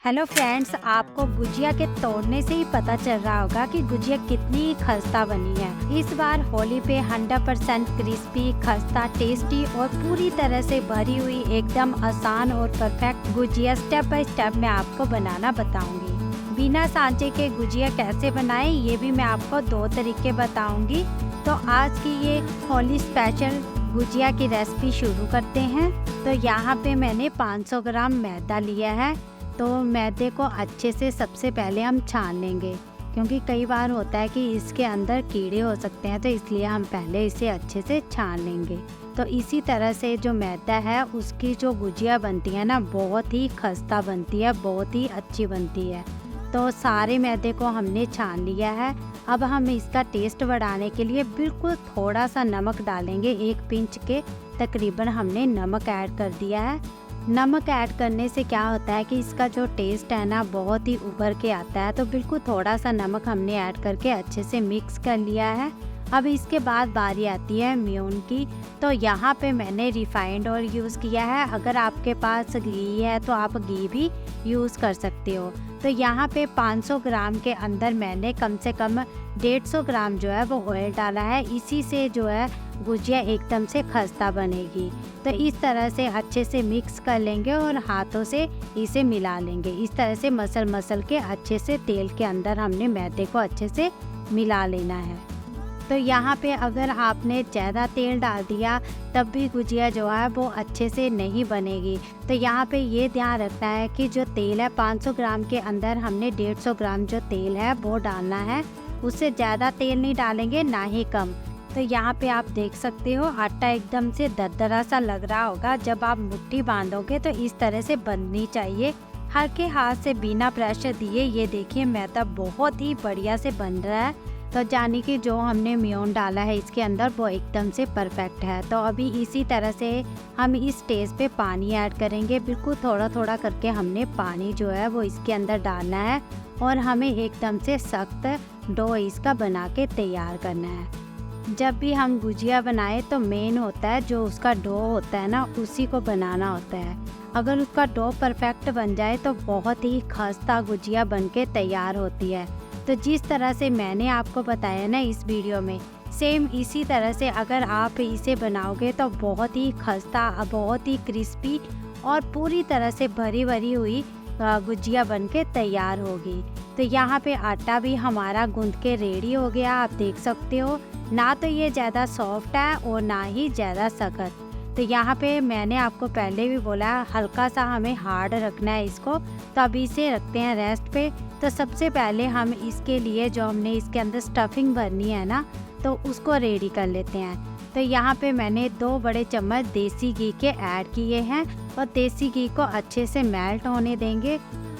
Hello friends, आपको गुजिया के तोड़ने से ही पता चल रहा होगा कि गुजिया कितनी खस्ता बनी है। इस बार होली पे 100% क्रिस्पी, खस्ता, टेस्टी और पूरी तरह से भरी हुई एकदम आसान और perfect gujiya step by step मैं आपको बनाना बताऊंगी। बिना सांचे के गुजिया कैसे बनाएं ये भी मैं आपको 2 तरीके बताऊंगी। तो आज की ये होली स्पेशल गुजिया की रेसिपी शुरू करते हैं। तो यहाँ पे मैंने 500 ग्राम मैदा लिया है। तो मैदे को अच्छे से सबसे पहले हम छान लेंगे, क्योंकि कई बार होता है कि इसके अंदर कीड़े हो सकते हैं, तो इसलिए हम पहले इसे अच्छे से छान लेंगे। तो इसी तरह से जो मैदा है उसकी जो गुजिया बनती है ना, बहुत ही खस्ता बनती है, बहुत ही अच्छी बनती है। तो सारे मैदे को हमने छान लिया है। अब हम इसका टेस्ट बढ़ाने के लिए बिल्कुल थोड़ा सा नमक डालेंगे, 1 पिंच के तकरीबन हमने नमक ऐड कर दिया है। नमक ऐड करने से क्या होता है कि इसका जो टेस्ट है ना बहुत ही उभर के आता है। तो बिल्कुल थोड़ा सा नमक हमने ऐड करके अच्छे से मिक्स कर लिया है। अब इसके बाद बारी आती है मेयोन की। तो यहाँ पे मैंने रिफाइंड ऑयल यूज़ किया है। अगर आपके पास घी है तो आप घी भी यूज़ कर सकते हो। तो यहाँ पे 500 ग्राम के अंदर मैंने कम से कम 150 ग्राम जो है वो ऑयल डाला है। इसी से जो है गुजिया एकदम से खस्ता बनेगी। तो इस तरह से अच्छे से मिक्स कर लेंगे और हाथों से इसे मिला लेंगे। इस तरह से मसल के अच्छे से तेल के अंदर हमने मैदे को अच्छे से मिला लेना है। तो यहाँ पे अगर आपने ज़्यादा तेल डाल दिया तब भी गुजिया जो है वो अच्छे से नहीं बनेगी। तो यहाँ पे ये ध्यान रखना है कि जो तेल है 500 ग्राम के अंदर हमने 150 ग्राम जो तेल है वो डालना है। उससे ज़्यादा तेल नहीं डालेंगे, ना ही कम। तो यहाँ पे आप देख सकते हो आटा एकदम से दरदरा सा लग रहा होगा। जब आप मुट्ठी बांधोगे तो इस तरह से बननी चाहिए, हल्के हाथ से बिना प्रेशर दिए। ये देखिए मैदा बहुत ही बढ़िया से बन रहा है। तो जाने कि जो हमने मेयोन डाला है इसके अंदर वो एकदम से परफेक्ट है। तो अभी इसी तरह से हम इस स्टेज पे पानी ऐड करेंगे। बिल्कुल थोड़ा थोड़ा करके हमने पानी जो है वो इसके अंदर डालना है और हमें एकदम से सख्त डो इसका बना के तैयार करना है। जब भी हम गुजिया बनाए तो मेन होता है जो उसका डो होता है ना, उसी को बनाना होता है। अगर उसका डो परफेक्ट बन जाए तो बहुत ही खस्ता गुजिया बन के तैयार होती है। तो जिस तरह से मैंने आपको बताया ना इस वीडियो में, सेम इसी तरह से अगर आप इसे बनाओगे तो बहुत ही खस्ता, बहुत ही क्रिस्पी और पूरी तरह से भरी भरी हुई गुजिया बन के तैयार होगी। तो यहाँ पे आटा भी हमारा गूंद के रेडी हो गया। आप देख सकते हो ना, तो ये ज़्यादा सॉफ्ट है और ना ही ज़्यादा सख्त। तो यहाँ पे मैंने आपको पहले भी बोला हल्का सा हमें हार्ड रखना है इसको। तो अभी इसे रखते हैं रेस्ट पे। तो सबसे पहले हम इसके लिए जो हमने इसके अंदर स्टफिंग भरनी है ना, तो उसको रेडी कर लेते हैं। तो यहाँ पे मैंने 2 बड़े चम्मच देसी घी के ऐड किए हैं और देसी घी को अच्छे से मेल्ट होने देंगे।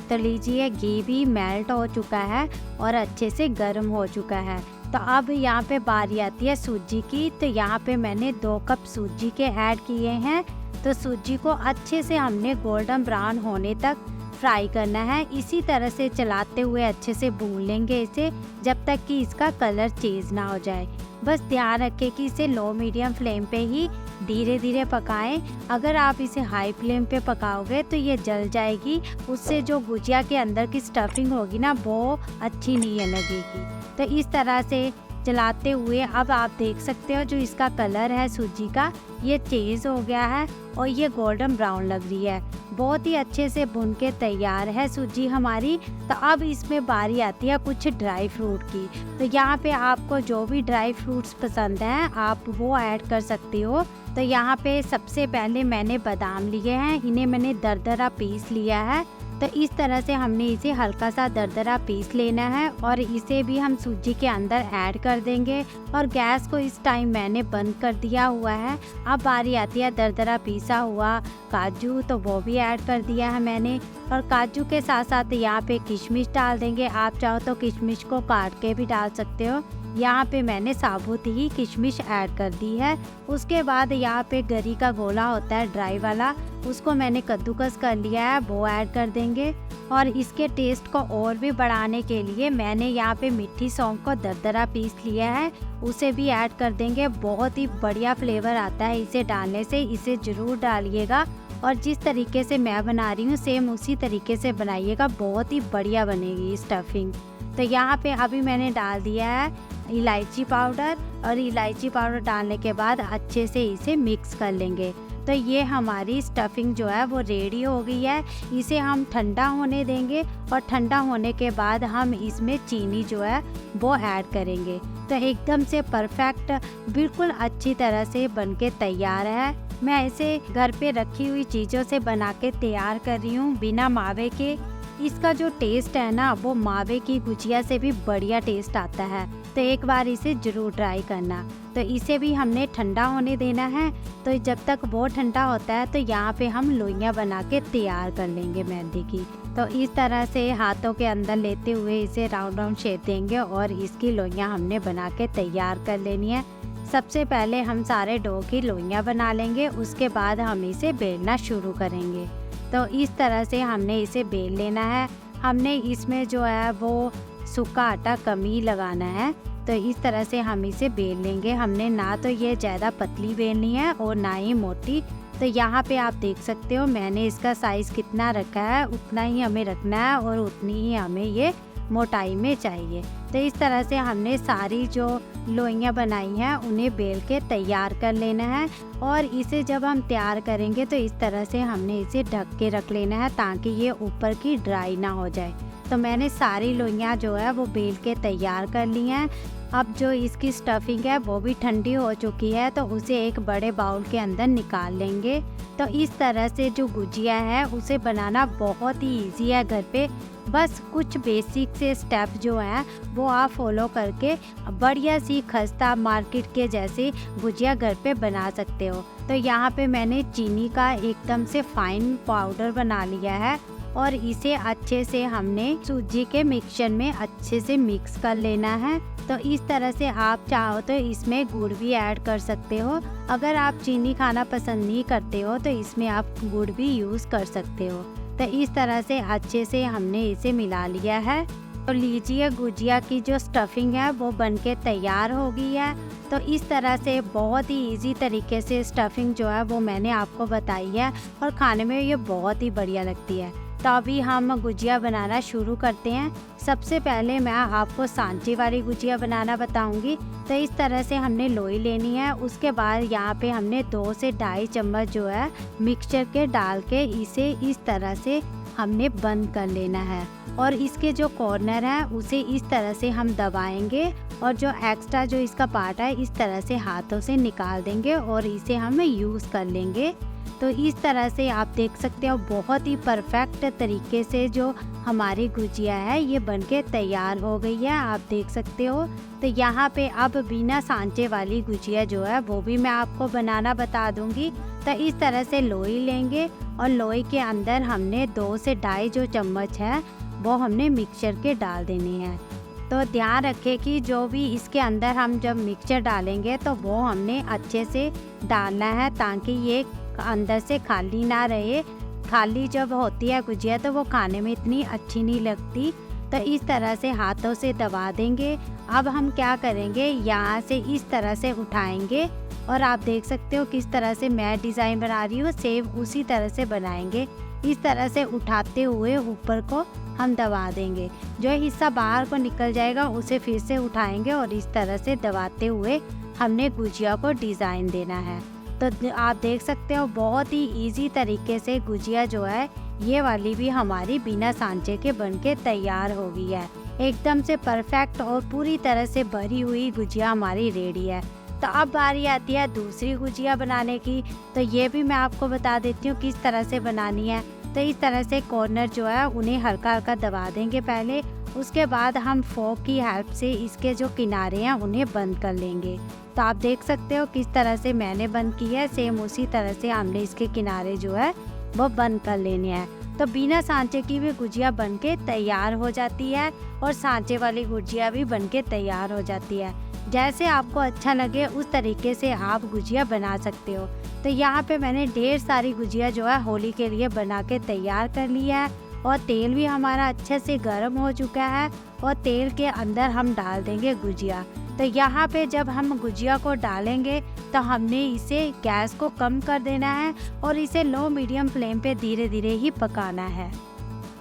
तो लीजिए घी भी मेल्ट हो चुका है और अच्छे से गर्म हो चुका है। तो अब यहाँ पे बारी आती है सूजी की। तो यहाँ पे मैंने 2 कप सूजी के ऐड किए हैं। तो सूजी को अच्छे से हमने गोल्डन ब्राउन होने तक फ्राई करना है। इसी तरह से चलाते हुए अच्छे से भून लेंगे इसे, जब तक कि इसका कलर चेंज ना हो जाए। बस ध्यान रखें कि इसे लो मीडियम फ्लेम पे ही धीरे धीरे पकाएं। अगर आप इसे हाई फ्लेम पे पकाओगे तो ये जल जाएगी। उससे जो गुजिया के अंदर की स्टफिंग होगी ना वो अच्छी नहीं लगेगी। तो इस तरह से चलाते हुए अब आप देख सकते हो जो इसका कलर है सूजी का, ये चेंज हो गया है और ये गोल्डन ब्राउन लग रही है। बहुत ही अच्छे से भुन के तैयार है सूजी हमारी। तो अब इसमें बारी आती है कुछ ड्राई फ्रूट की। तो यहाँ पे आपको जो भी ड्राई फ्रूट्स पसंद हैं आप वो ऐड कर सकते हो। तो यहाँ पे सबसे पहले मैंने बादाम लिए हैं, इन्हें मैंने दरदरा पीस लिया है। तो इस तरह से हमने इसे हल्का सा दरदरा पीस लेना है और इसे भी हम सूजी के अंदर ऐड कर देंगे। और गैस को इस टाइम मैंने बंद कर दिया हुआ है। अब बारी आती है दरदरा पीसा हुआ काजू, तो वो भी ऐड कर दिया है मैंने। और काजू के साथ साथ यहाँ पे किशमिश डाल देंगे। आप चाहो तो किशमिश को काट के भी डाल सकते हो। यहाँ पे मैंने साबुत ही किशमिश ऐड कर दी है। उसके बाद यहाँ पे गरी का गोला होता है ड्राई वाला, उसको मैंने कद्दूकस कर लिया है, वो ऐड कर देंगे। और इसके टेस्ट को और भी बढ़ाने के लिए मैंने यहाँ पे मीठी सौंफ को दरदरा पीस लिया है, उसे भी ऐड कर देंगे। बहुत ही बढ़िया फ्लेवर आता है इसे डालने से, इसे ज़रूर डालिएगा और जिस तरीके से मैं बना रही हूँ सेम उसी तरीके से बनाइएगा, बहुत ही बढ़िया बनेगी स्टफिंग। तो यहाँ पे अभी मैंने डाल दिया है इलायची पाउडर, और इलायची पाउडर डालने के बाद अच्छे से इसे मिक्स कर लेंगे। तो ये हमारी स्टफिंग जो है वो रेडी हो गई है। इसे हम ठंडा होने देंगे और ठंडा होने के बाद हम इसमें चीनी जो है वो ऐड करेंगे। तो एकदम से परफेक्ट, बिल्कुल अच्छी तरह से बनके तैयार है। मैं इसे घर पे रखी हुई चीज़ों से बना के तैयार कर रही हूँ, बिना मावे के। इसका जो टेस्ट है ना वो मावे की गुजिया से भी बढ़िया टेस्ट आता है। तो एक बार इसे ज़रूर ट्राई करना। तो इसे भी हमने ठंडा होने देना है। तो जब तक वो ठंडा होता है तो यहाँ पे हम लोइयाँ बना के तैयार कर लेंगे मेहंदी की। तो इस तरह से हाथों के अंदर लेते हुए इसे राउंड राउंड शेप देंगे और इसकी लोइयाँ हमने बना के तैयार कर लेनी है। सबसे पहले हम सारे डो की लोइयाँ बना लेंगे, उसके बाद हम इसे बेलना शुरू करेंगे। तो इस तरह से हमने इसे बेल लेना है। हमने इसमें जो है वो सूखा आटा कम ही लगाना है। तो इस तरह से हम इसे बेल लेंगे। हमने ना तो ये ज़्यादा पतली बेलनी है और ना ही मोटी। तो यहाँ पे आप देख सकते हो मैंने इसका साइज़ कितना रखा है, उतना ही हमें रखना है और उतनी ही हमें ये मोटाई में चाहिए। तो इस तरह से हमने सारी जो लोइयाँ बनाई हैं उन्हें बेल के तैयार कर लेना है। और इसे जब हम तैयार करेंगे तो इस तरह से हमने इसे ढक के रख लेना है ताकि ये ऊपर की ड्राई ना हो जाए। तो मैंने सारी लोइयाँ जो है वो बेल के तैयार कर ली हैं। अब जो इसकी स्टफिंग है वो भी ठंडी हो चुकी है, तो उसे एक बड़े बाउल के अंदर निकाल लेंगे। तो इस तरह से जो गुजिया है उसे बनाना बहुत ही इजी है घर पे। बस कुछ बेसिक से स्टेप जो है वो आप फॉलो करके बढ़िया सी खस्ता मार्केट के जैसे गुजिया घर पे बना सकते हो। तो यहाँ पे मैंने चीनी का एकदम से फाइन पाउडर बना लिया है और इसे अच्छे से हमने सूजी के मिक्सचर में अच्छे से मिक्स कर लेना है। तो इस तरह से आप चाहो तो इसमें गुड़ भी ऐड कर सकते हो। अगर आप चीनी खाना पसंद नहीं करते हो तो इसमें आप गुड़ भी यूज़ कर सकते हो। तो इस तरह से अच्छे से हमने इसे मिला लिया है। तो लीजिए गुजिया की जो स्टफिंग है वो बनके तैयार हो गई है। तो इस तरह से बहुत ही इजी तरीके से स्टफिंग जो है वो मैंने आपको बताई है और खाने में ये बहुत ही बढ़िया लगती है। तो अभी हम गुजिया बनाना शुरू करते हैं। सबसे पहले मैं आपको सांचे वाली गुजिया बनाना बताऊंगी। तो इस तरह से हमने लोई लेनी है। उसके बाद यहाँ पे हमने 2 से 2.5 चम्मच जो है मिक्सचर के डाल के इसे इस तरह से हमने बंद कर लेना है। और इसके जो कॉर्नर है उसे इस तरह से हम दबाएंगे और जो एक्स्ट्रा जो इसका पार्ट है इस तरह से हाथों से निकाल देंगे और इसे हम यूज़ कर लेंगे। तो इस तरह से आप देख सकते हो बहुत ही परफेक्ट तरीके से जो हमारी गुजिया है ये बनके तैयार हो गई है, आप देख सकते हो। तो यहाँ पे अब बिना सांचे वाली गुजिया जो है वो भी मैं आपको बनाना बता दूंगी। तो इस तरह से लोई लेंगे और लोई के अंदर हमने 2 से 2.5 जो चम्मच है वो हमने मिक्सचर के डाल देने हैं। तो ध्यान रखें कि जो भी इसके अंदर हम जब मिक्सचर डालेंगे तो वो हमने अच्छे से डालना है ताकि ये अंदर से खाली ना रहे। खाली जब होती है गुजिया तो वो खाने में इतनी अच्छी नहीं लगती। तो इस तरह से हाथों से दबा देंगे। अब हम क्या करेंगे, यहाँ से इस तरह से उठाएंगे और आप देख सकते हो किस तरह से मैं डिज़ाइन बना रही हूँ, सेम उसी तरह से बनाएंगे। इस तरह से उठाते हुए ऊपर को हम दबा देंगे। जो हिस्सा बाहर को निकल जाएगा उसे फिर से उठाएंगे और इस तरह से दबाते हुए हमने गुजिया को डिज़ाइन देना है। तो आप देख सकते हो बहुत ही इजी तरीके से गुजिया जो है ये वाली भी हमारी बिना सांचे के बनके तैयार हो गई है। एकदम से परफेक्ट और पूरी तरह से भरी हुई गुजिया हमारी रेडी है। तो अब बारी आती है दूसरी गुजिया बनाने की। तो ये भी मैं आपको बता देती हूँ किस तरह से बनानी है। तो इस तरह से कॉर्नर जो है उन्हें हल्का हल्का दबा देंगे पहले। उसके बाद हम फोक की हेल्प से इसके जो किनारे हैं उन्हें बंद कर लेंगे। तो आप देख सकते हो किस तरह से मैंने बंद की है, सेम उसी तरह से हमने इसके किनारे जो है वो बंद कर लेने हैं। तो बिना सांचे की भी गुजिया बनके तैयार हो जाती है और सांचे वाली गुजिया भी बनके तैयार हो जाती है। जैसे आपको अच्छा लगे उस तरीके से आप गुजिया बना सकते हो। तो यहाँ पे मैंने ढेर सारी गुजिया जो है होली के लिए बना के तैयार कर लिया है और तेल भी हमारा अच्छे से गर्म हो चुका है और तेल के अंदर हम डाल देंगे गुजिया। तो यहाँ पे जब हम गुजिया को डालेंगे तो तो हमने इसे गैस को कम कर देना है और इसे लो मीडियम फ्लेम पे धीरे धीरे ही पकाना है।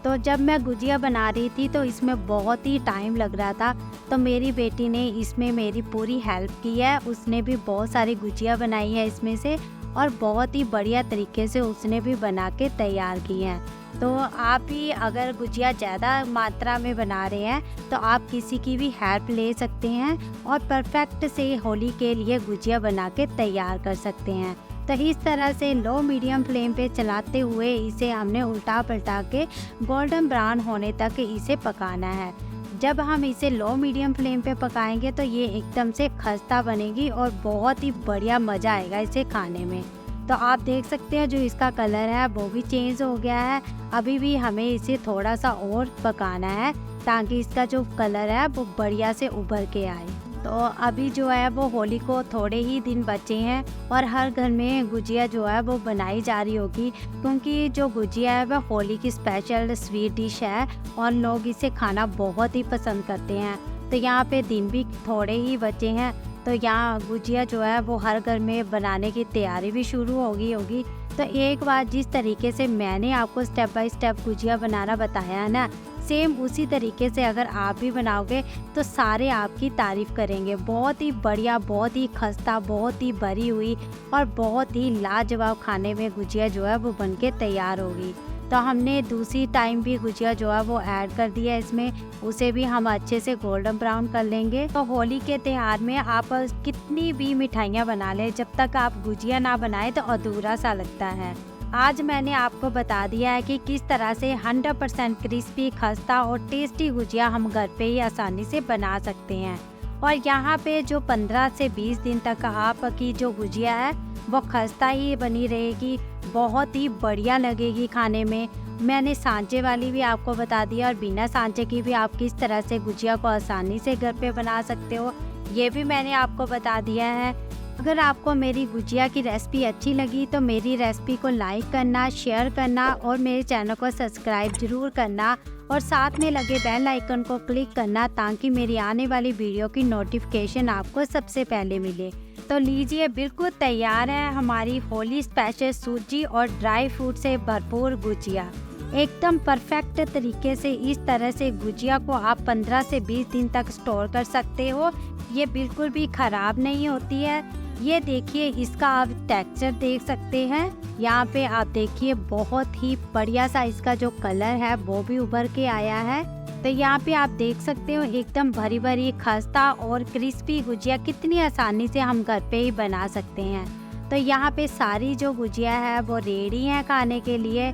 तो जब मैं गुजिया बना रही थी तो इसमें बहुत ही टाइम लग रहा था, तो मेरी बेटी ने इसमें मेरी पूरी हेल्प की है। उसने भी बहुत सारी गुजिया बनाई है इसमें से, और बहुत ही बढ़िया तरीके से उसने भी बना के तैयार की हैं। तो आप भी अगर गुजिया ज़्यादा मात्रा में बना रहे हैं तो आप किसी की भी हेल्प ले सकते हैं और परफेक्ट से होली के लिए गुजिया बना के तैयार कर सकते हैं। तो इस तरह से लो मीडियम फ्लेम पे चलाते हुए इसे हमने उल्टा पलटा के गोल्डन ब्राउन होने तक इसे पकाना है। जब हम इसे लो मीडियम फ्लेम पे पकाएंगे तो ये एकदम से खस्ता बनेगी और बहुत ही बढ़िया मज़ा आएगा इसे खाने में। तो आप देख सकते हैं जो इसका कलर है वो भी चेंज हो गया है। अभी भी हमें इसे थोड़ा सा और पकाना है ताकि इसका जो कलर है वो बढ़िया से उभर के आए। तो अभी जो है वो होली को थोड़े ही दिन बचे हैं और हर घर में गुजिया जो है वो बनाई जा रही होगी, क्योंकि जो गुजिया है वह होली की स्पेशल स्वीट डिश है और लोग इसे खाना बहुत ही पसंद करते हैं। तो यहाँ पे दिन भी थोड़े ही बचे हैं, तो यहाँ गुजिया जो है वो हर घर में बनाने की तैयारी भी शुरू हो गई होगी। तो एक बार जिस तरीके से मैंने आपको स्टेप बाय स्टेप गुजिया बनाना बताया है ना, सेम उसी तरीके से अगर आप भी बनाओगे तो सारे आपकी तारीफ़ करेंगे। बहुत ही बढ़िया, बहुत ही खस्ता, बहुत ही भरी हुई और बहुत ही लाजवाब खाने में गुजिया जो है वो बनके तैयार होगी। तो हमने दूसरी टाइम भी गुजिया जो है वो ऐड कर दिया है इसमें, उसे भी हम अच्छे से गोल्डन ब्राउन कर लेंगे। तो होली के त्यौहार में आप कितनी भी मिठाइयाँ बना लें, जब तक आप गुजिया ना बनाए तो अधूरा सा लगता है। आज मैंने आपको बता दिया है कि किस तरह से 100% क्रिस्पी, खस्ता और टेस्टी गुजिया हम घर पे ही आसानी से बना सकते हैं। और यहाँ पे जो 15 से 20 दिन तक आपकी जो गुजिया है वो खस्ता ही बनी रहेगी, बहुत ही बढ़िया लगेगी खाने में। मैंने सांचे वाली भी आपको बता दिया और बिना सांचे की भी आप किस तरह से गुजिया को आसानी से घर पे बना सकते हो, ये भी मैंने आपको बता दिया है। अगर आपको मेरी गुजिया की रेसिपी अच्छी लगी तो मेरी रेसिपी को लाइक करना, शेयर करना और मेरे चैनल को सब्सक्राइब जरूर करना और साथ में लगे बेल आइकन को क्लिक करना ताकि मेरी आने वाली वीडियो की नोटिफिकेशन आपको सबसे पहले मिले। तो लीजिए, बिल्कुल तैयार है हमारी होली स्पेशल सूजी और ड्राई फ्रूट से भरपूर गुजिया। एकदम परफेक्ट तरीके से इस तरह से गुजिया को आप 15 से 20 दिन तक स्टोर कर सकते हो। ये बिल्कुल भी ख़राब नहीं होती है। ये देखिए, इसका आप टेक्सचर देख सकते हैं। यहाँ पे आप देखिए बहुत ही बढ़िया सा इसका जो कलर है वो भी उभर के आया है। तो यहाँ पे आप देख सकते हो एकदम भरी भरी खस्ता और क्रिस्पी गुजिया कितनी आसानी से हम घर पे ही बना सकते हैं। तो यहाँ पे सारी जो गुजिया है वो रेडी है खाने के लिए।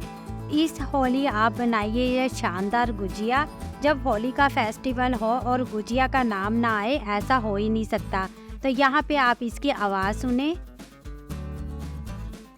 इस होली आप बनाइए ये शानदार गुजिया। जब होली का फेस्टिवल हो और गुजिया का नाम ना आए, ऐसा हो ही नहीं सकता। तो यहाँ पे आप इसकी आवाज़ सुने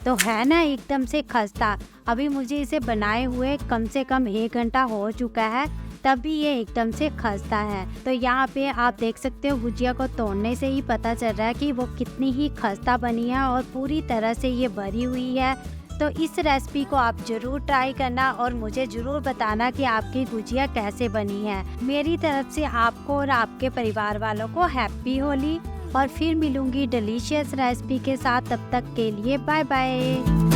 तो है ना एकदम से खस्ता। अभी मुझे इसे बनाए हुए कम से कम 1 घंटा हो चुका है, तब भी ये एकदम से खस्ता है। तो यहाँ पे आप देख सकते हो गुजिया को तोड़ने से ही पता चल रहा है कि वो कितनी ही खस्ता बनी है और पूरी तरह से ये भरी हुई है। तो इस रेसिपी को आप ज़रूर ट्राई करना और मुझे ज़रूर बताना कि आपकी गुजिया कैसे बनी है। मेरी तरफ से आपको और आपके परिवार वालों को हैप्पी होली। और फिर मिलूंगी डिलीशियस रेसिपी के साथ, तब तक के लिए बाय बाय।